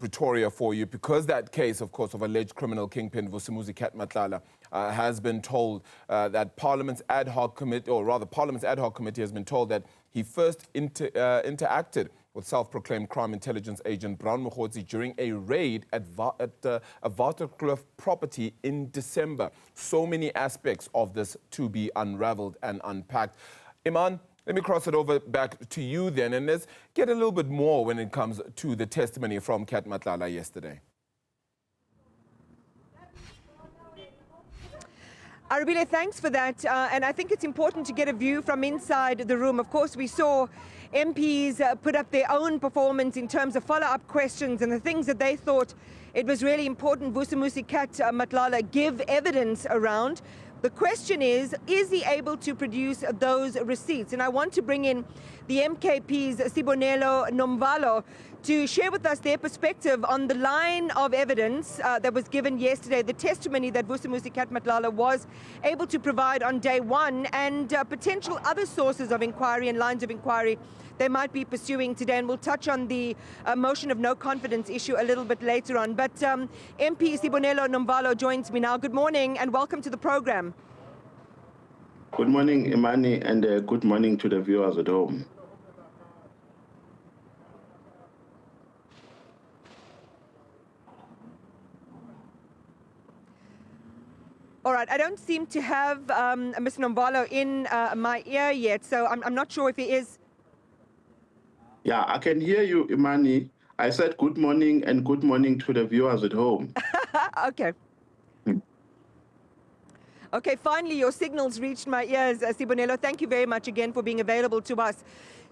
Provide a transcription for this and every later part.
Pretoria for you, because that case, of course, of alleged criminal kingpin Vusimuzi Cat Matlala has been told that Parliament's ad hoc committee, or rather Parliament's ad hoc committee has been told that he first interacted with self-proclaimed crime intelligence agent Brown Mokgotsi during a raid at a Waterkloof property in December. So many aspects of this to be unraveled and unpacked. Iman, let me cross it over back to you then, and let's get a little bit more when it comes to the testimony from Cat Matlala yesterday. Arabile, thanks for that. And I think it's important to get a view from inside the room. Of course, we saw MPs put up their own performance in terms of follow-up questions and the things that they thought it was really important Vusimuzi Cat Matlala give evidence around. The question is he able to produce those receipts? And I want to bring in the MKP's Sibonelo Nomvalo to share with us their perspective on the line of evidence that was given yesterday, the testimony that Vusimuzi Cat Matlala was able to provide on day one, and potential other sources of inquiry and lines of inquiry they might be pursuing today. And we'll touch on the motion of no confidence issue a little bit later on. But MP Sibonelo Nomvalo joins me now. Good morning and welcome to the program. Good morning, Imani, and good morning to the viewers at home. All right, I don't seem to have Mr. Nomvalo in my ear yet, so I'm not sure if he is. Yeah, I can hear you, Imani. I said good morning and good morning to the viewers at home. Okay. Okay, finally your signals reached my ears, Sibonelo. Thank you very much again for being available to us.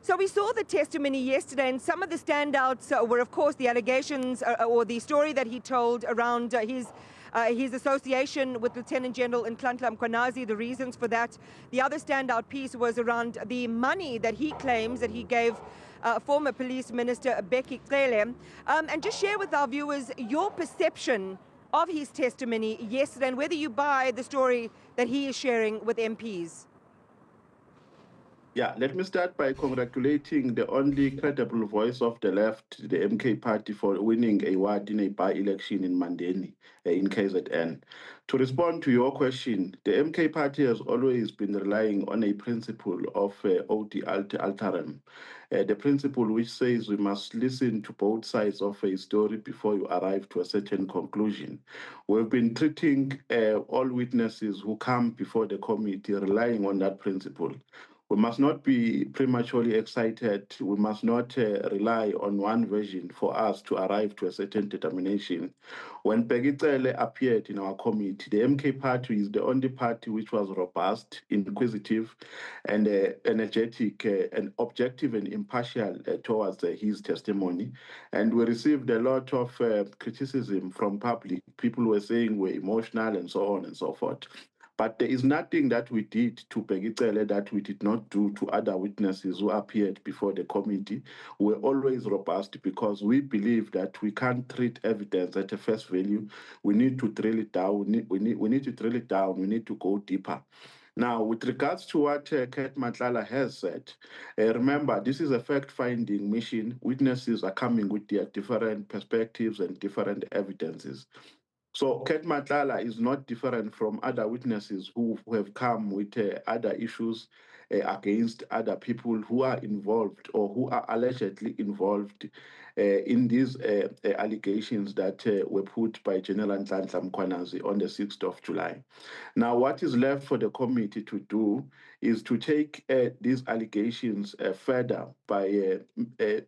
So we saw the testimony yesterday, and some of the standouts were, of course, the allegations or the story that he told around his association with Lieutenant General Nhlanhla Mkhwanazi, the reasons for that. The other standout piece was around the money that he claims that he gave former Police Minister Becky Cele. And just share with our viewers your perception of his testimony yesterday and whether you buy the story that he is sharing with MPs. Yeah, let me start by congratulating the only credible voice of the left, the MK party, for winning a ward in a by-election in Mandeni, in KZN. To respond to your question, the MK party has always been relying on a principle of odi alteram, the principle which says we must listen to both sides of a story before you arrive to a certain conclusion. We've been treating all witnesses who come before the committee relying on that principle. We must not be prematurely excited. We must not rely on one version for us to arrive to a certain determination. When Becky Cele appeared in our committee, the MK party is the only party which was robust, inquisitive, and energetic, and objective and impartial towards his testimony. And we received a lot of criticism from public. People were saying we're emotional and so on and so forth. But there is nothing that we did to Becky Cele that we did not do to other witnesses who appeared before the committee. We're always robust because we believe that we can't treat evidence at a face value. We need to drill it down. We need to drill it down. We need to go deeper. Now, with regards to what Cat Matlala has said, remember, this is a fact-finding mission. Witnesses are coming with their different perspectives and different evidences. So Cat Matlala is not different from other witnesses who have come with other issues against other people who are involved or who are allegedly involved in these allegations that were put by General Nhlanhla Mkhwanazi on the 6th of July. Now, what is left for the committee to do is to take these allegations further by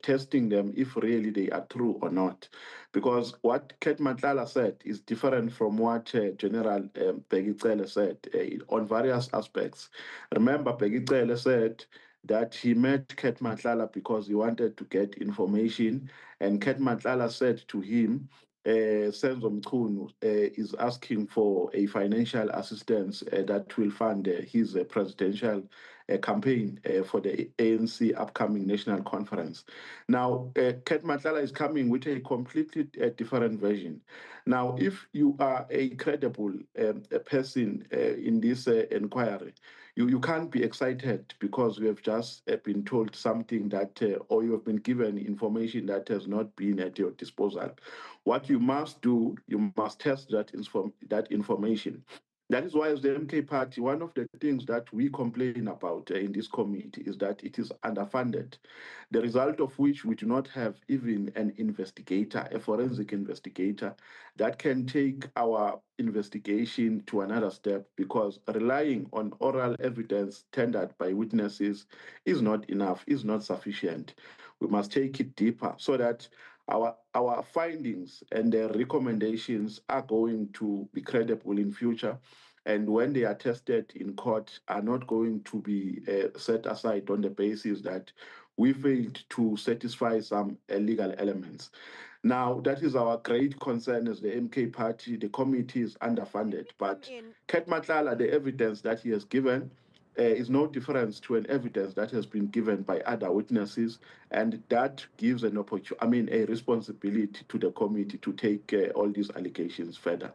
testing them if really they are true or not. Because what Cat Matlala said is different from what General Becky Cele said on various aspects. Remember, Becky Cele said that he met Cat Matlala because he wanted to get information, and Cat Matlala said to him, Senzo Mchunu is asking for a financial assistance that will fund his presidential campaign for the ANC upcoming national conference. Now, Cat Matlala is coming with a completely different version. Now, if you are a credible person in this inquiry, you can't be excited because you have just been told something that, or you have been given information that has not been at your disposal. What you must do, you must test that information. That is why, as the MK Party, one of the things that we complain about in this committee is that it is underfunded. The result of which we do not have even an investigator, a forensic investigator, that can take our investigation to another step, because relying on oral evidence tendered by witnesses is not enough, is not sufficient. We must take it deeper so that our findings and their recommendations are going to be credible in future, and when they are tested in court are not going to be set aside on the basis that we failed to satisfy some legal elements. Now, that is our great concern as the MK Party. The committee is underfunded, but Cat Matlala, the evidence that he has given is no difference to an evidence that has been given by other witnesses, and that gives an opportunity, a responsibility to the committee to take all these allegations further.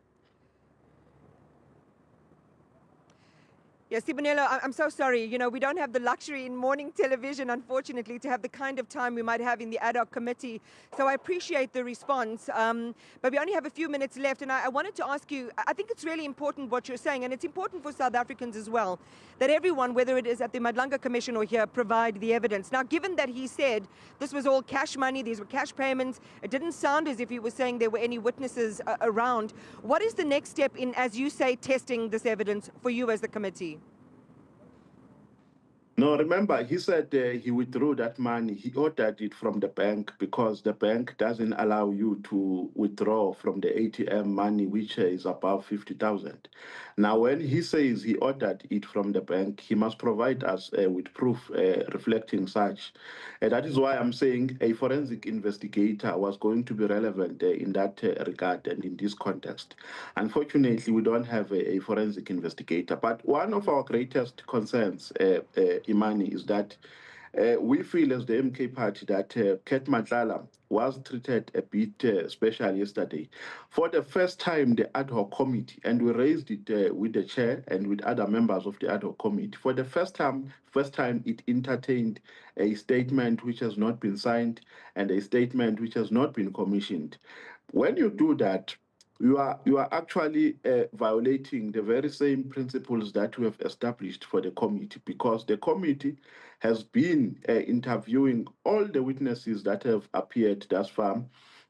Yes, Sibonelo, I'm so sorry. You know, we don't have the luxury in morning television, unfortunately, to have the kind of time we might have in the ad hoc committee. So I appreciate the response. But we only have a few minutes left. And I wanted to ask you, I think it's really important what you're saying. And it's important for South Africans as well, that everyone, whether it is at the Madlanga Commission or here, provide the evidence. Now, given that he said this was all cash money, these were cash payments, it didn't sound as if he was saying there were any witnesses around. What is the next step in, as you say, testing this evidence for you as the committee? No, remember, he said he withdrew that money. He ordered it from the bank because the bank doesn't allow you to withdraw from the ATM money, which is above 50,000. Now, when he says he ordered it from the bank, he must provide us with proof reflecting such. That is why I'm saying a forensic investigator was going to be relevant in that regard and in this context. Unfortunately, we don't have a forensic investigator. But one of our greatest concerns, Imani, is that we feel as the MK Party that Cat Matlala was treated a bit special yesterday. For the first time, the ad hoc committee, and we raised it with the chair and with other members of the ad hoc committee, for the first time it entertained a statement which has not been signed and a statement which has not been commissioned. When you do that, you are actually violating the very same principles that we have established for the committee, because the committee has been interviewing all the witnesses that have appeared thus far,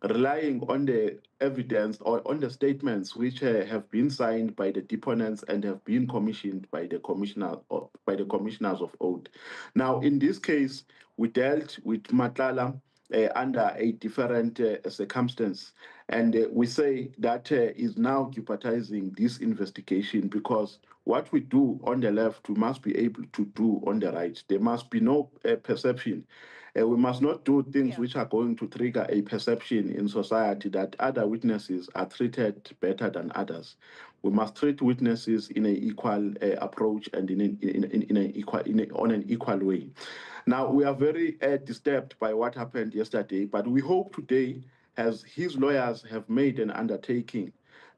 relying on the evidence or on the statements which have been signed by the deponents and have been commissioned by the commissioners of oath. Now, in this case, we dealt with Matlala under a different circumstance. And we say that is now jeopardizing this investigation, because what we do on the left, we must be able to do on the right. There must be no perception. We must not do things which are going to trigger a perception in society that other witnesses are treated better than others. We must treat witnesses in an equal approach and on an equal way. Now, we are very disturbed by what happened yesterday, but we hope today, as his lawyers have made an undertaking,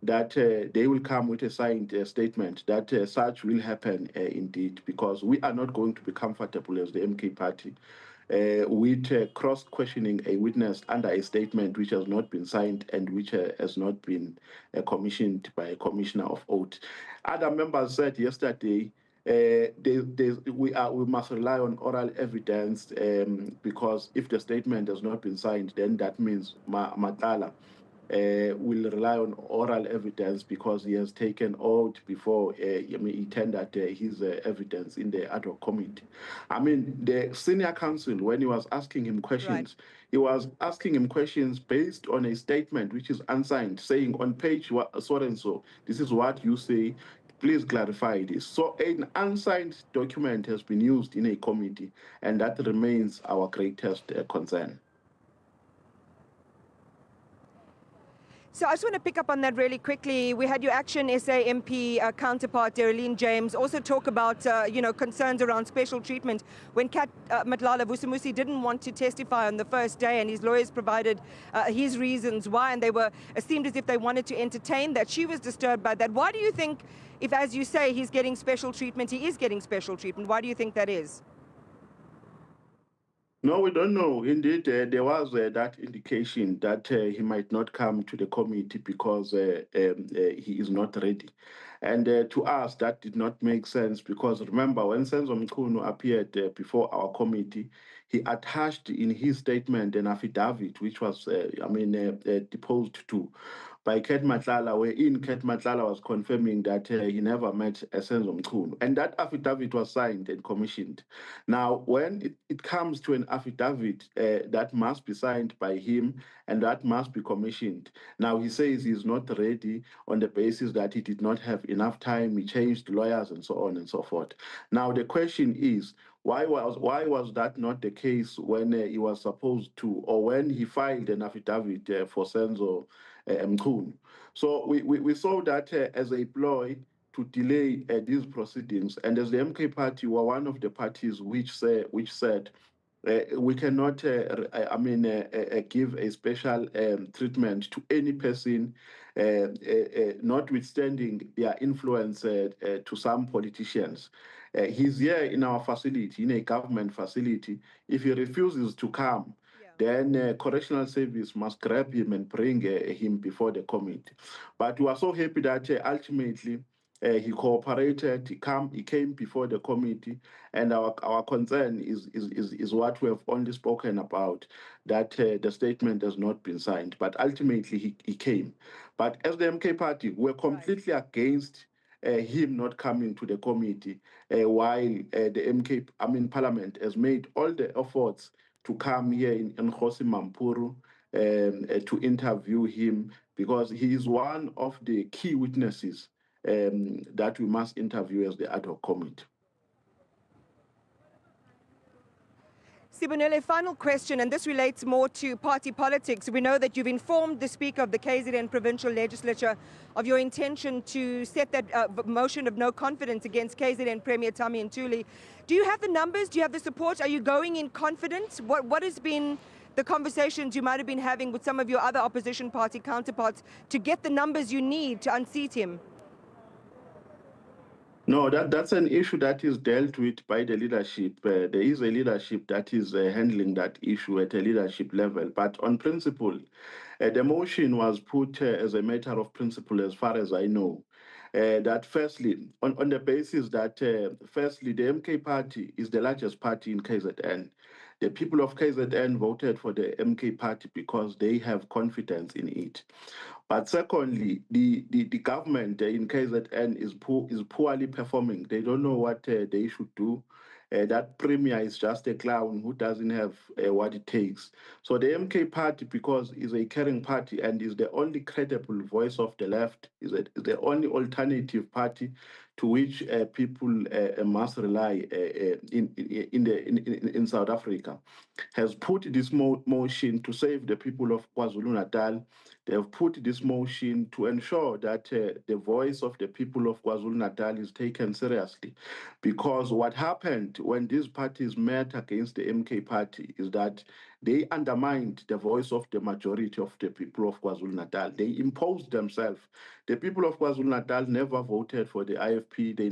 that they will come with a signed statement that such will happen indeed, because we are not going to be comfortable as the MK Party with cross-questioning a witness under a statement which has not been signed and which has not been commissioned by a commissioner of oath. Other members said yesterday we must rely on oral evidence because if the statement has not been signed, then that means Matlala will rely on oral evidence because he has taken oath before he tendered his evidence in the ad hoc committee. I mean, the senior counsel, when he was asking him questions, he was asking him questions based on a statement which is unsigned, saying on page so and so, this is what you say. Please clarify this. So an unsigned document has been used in a committee, and that remains our greatest concern. So I just want to pick up on that really quickly. We had your Action SA MP counterpart, Darylene James, also talk about concerns around special treatment when Cat Matlala Vusimuzi didn't want to testify on the first day, and his lawyers provided his reasons why, and they were seemed as if they wanted to entertain that. She was disturbed by that. Why do you think, if, as you say, he's getting special treatment, he is getting special treatment? Why do you think that is? No, we don't know. Indeed, there was that indication that he might not come to the committee because he is not ready. And to us, that did not make sense because remember, when Senzo Mchunu appeared before our committee, he attached in his statement an affidavit, which was, deposed to by Cat Matlala, wherein Cat Matlala was confirming that he never met Senzo Mchunu. And that affidavit was signed and commissioned. Now, when it comes to an affidavit that must be signed by him and that must be commissioned, now he says he's not ready on the basis that he did not have enough time, he changed lawyers and so on and so forth. Now, the question is, why was that not the case when he was supposed to, or when he filed an affidavit for Senzo Mchunu? So we saw that as a ploy to delay these proceedings. And as the MK party were one of the parties which said we cannot, give a special treatment to any person, notwithstanding their influence to some politicians. He's here in our facility, in a government facility. If he refuses to come, then correctional service must grab him and bring him before the committee. But we are so happy that ultimately he cooperated, he came before the committee, and our concern is what we have only spoken about, that the statement has not been signed. But ultimately he came. But as the MK party, we're completely against him not coming to the committee while the Parliament has made all the efforts to come here in Nkosi Mampuru to interview him, because he is one of the key witnesses that we must interview as the ad hoc committee. Sibonelo, final question, and this relates more to party politics. We know that you've informed the Speaker of the KZN Provincial Legislature of your intention to set that motion of no confidence against KZN Premier Tami Ntuli. Do you have the numbers? Do you have the support? Are you going in confidence? What has been the conversations you might have been having with some of your other opposition party counterparts to get the numbers you need to unseat him? No, that's an issue that is dealt with by the leadership. There is a leadership that is handling that issue at a leadership level. But on principle, the motion was put as a matter of principle, as far as I know. That firstly, on the basis that firstly, the MK party is the largest party in KZN. The people of KZN voted for the MK party because they have confidence in it. But secondly, the government in KZN is poorly performing. They don't know what they should do. That premier is just a clown who doesn't have what it takes. So the MK party, because is a caring party and is the only credible voice of the left, is the only alternative party to which people must rely in South Africa, has put this motion to save the people of KwaZulu-Natal. They have put this motion to ensure that the voice of the people of KwaZulu-Natal is taken seriously. Because what happened when these parties met against the MK party is that they undermined the voice of the majority of the people of KwaZulu-Natal. They imposed themselves. The people of KwaZulu-Natal never voted for the IFP. They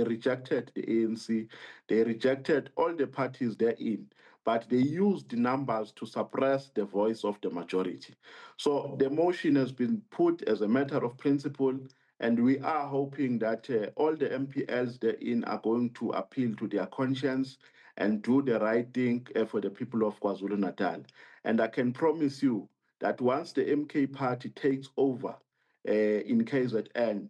rejected the ANC. They rejected all the parties therein. But they used the numbers to suppress the voice of the majority. So the motion has been put as a matter of principle, and we are hoping that all the MPLs therein are going to appeal to their conscience and do the right thing for the people of KwaZulu-Natal. And I can promise you that once the MK party takes over in KZN,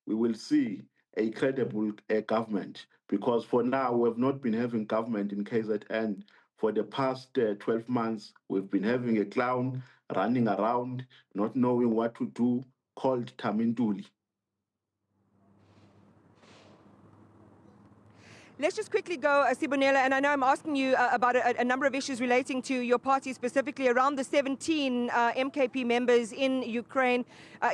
we will see a credible government, because for now we have not been having government in KZN. For the past 12 months, we've been having a clown running around, not knowing what to do, called Tami Ntuli. Let's just quickly go, Sibonelo, and I know I'm asking you about a number of issues relating to your party, specifically around the 17 MKP members in Ukraine.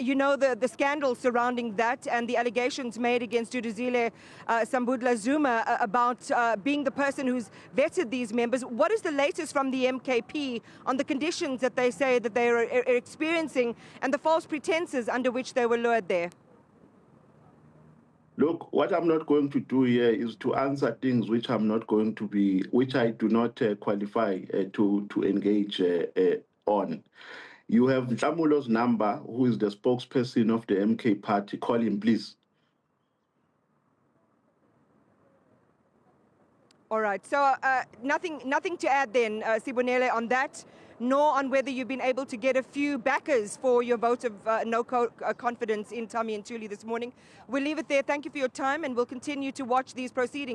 You know the scandal surrounding that and the allegations made against Duduzile Sambudla Zuma about being the person who's vetted these members. What is the latest from the MKP on the conditions that they say that they are experiencing and the false pretenses under which they were lured there? Look, what I'm not going to do here is to answer things which I do not qualify to engage on. You have Tlamulo's number, who is the spokesperson of the MK party. Call him, please. All right. So nothing to add then, Sibonelo, on that, nor on whether you've been able to get a few backers for your vote of no confidence in Tommy and Thuli this morning. We'll leave it there. Thank you for your time, and we'll continue to watch these proceedings.